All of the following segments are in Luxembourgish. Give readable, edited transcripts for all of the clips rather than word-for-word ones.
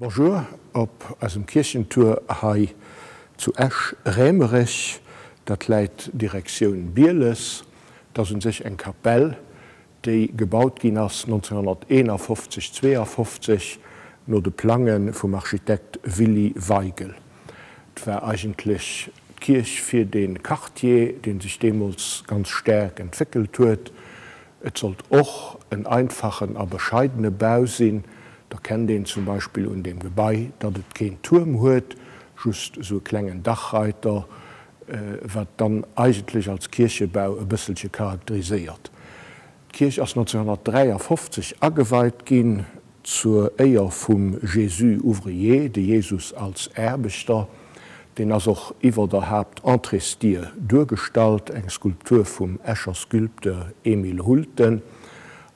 Bonjour, op as dem Kirchentour hai zu Esch Rämerich, dat leit Direktion Bieles, da sind sich eng Kapell, die gebaut gin ass 1951/52 no de Planen vom Architekt Willi Weigel. D'wär eigentlich Kirch fir den Quartier, den sich demmals ganz stark entwickelt huet. Et sollt och en einfachen, aber bescheidene Bau sinn. Da kennt den zum Beispiel in dem Gebäude, dat et kein Turm huet, just so klengen Dachreiter, wat dann eigentlich als Kirchebau ein bisschen charakterisiert. Die Kirche ist 1953 angeweiht gin zur Eier vom Jésus Ouvrier, de Jesus als Erbichter, den as auch iwwer der Hauptentrestier durchgestalt, eng Skulptur vom Escher Skulpteur Emil Hulten.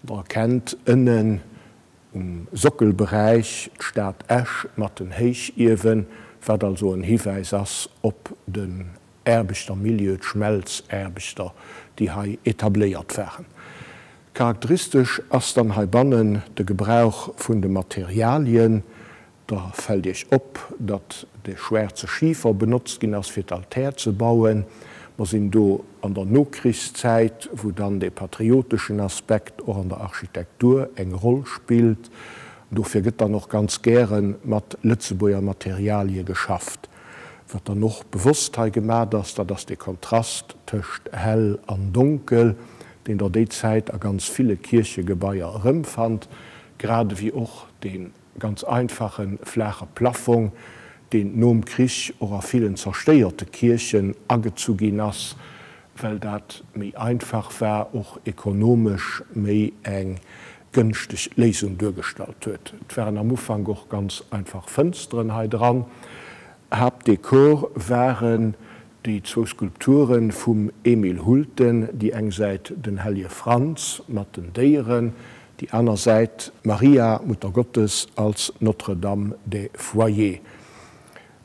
Da kennt innen Sockelbereich Stadt Esch mat den Heichiwen, wat also ein Hinweis ass op den Erbichter Milieu Schmelzerbichter, die hai etabliert wären. Charakteristisch ass dann haibannen de Gebrauch vun de Materialien. Da fällt ich op, dat de schwärze Schiefer benutzt gin ass fir d'Altär zu bauen. Wir sind do an der Nokriszeit, wo dann der patriotischen Aspekt auch an der Architektur eng Rolle spielt. Dafür wird dann noch ganz gern mit Lützeburger Materialien geschafft. Wird dann noch Bewusstheit gemacht, dass der Kontrast zwischen hell und dunkel, den der derzeit an ganz viele Kirchengebäude rumfand, gerade wie auch den ganz einfachen flachen Plafond, den nom Krieg oder vielen zersteierte Kirchen angezugin ass, weil dat méi einfach war och ökonomisch méi eng günstig Lesung durchgestalt huet. Et wären am Ufang auch ganz einfach Fenstern dran. Hauptdekor waren die zwei Skulpturen vom Emil Hulten, die eng seit den Heilige Franz mat den Deieren, die andererseits Maria Mutter Gottes als Notre-Dame des Foyers.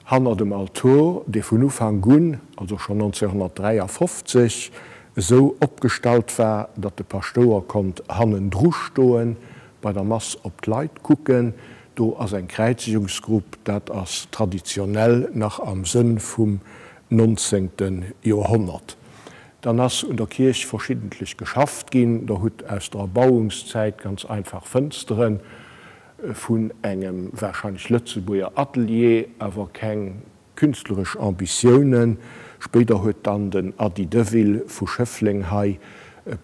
Hanner dem Autor, de vun Ufang gun, also schon 1953, so opgestalt war, dat de Pastor kont hannen drustoen, bei der Mass op d'Leit kucken, do as ein Kreizigungsgrupp, dat as traditionell nach am Sinn vum 19. Jahrhundert. Dann ass in der Kirche verschiedentlich geschafft gin, da huet aus der Erbauungszeit ganz einfach Fensteren, vun engem wahrscheinlich Lützeburger Atelier, aber kein künstlerische Ambitionen. Später huet dann den Adi Deville vu Schöffling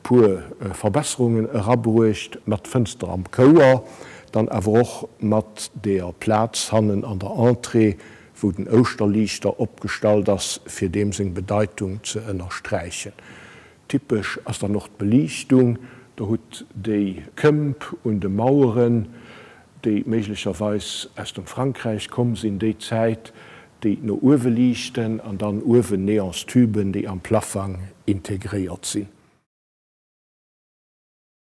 pur Verbesserungen erabrucht, mat Fenster am Kauer, dann aber auch mat der Platz hannen an der Entree, wo den Osterlichter opgestalt ist, für dem sing Bedeutung zu unterstreichen. Typisch ist dann noch die Belichtung, da huet die Kämp und die Mauern, die möglicherweise aus dem Frankreich kommen, in der Zeit, die nur Uwe lichten und dann Uwe Neonstypen, die am Plafond integriert sind.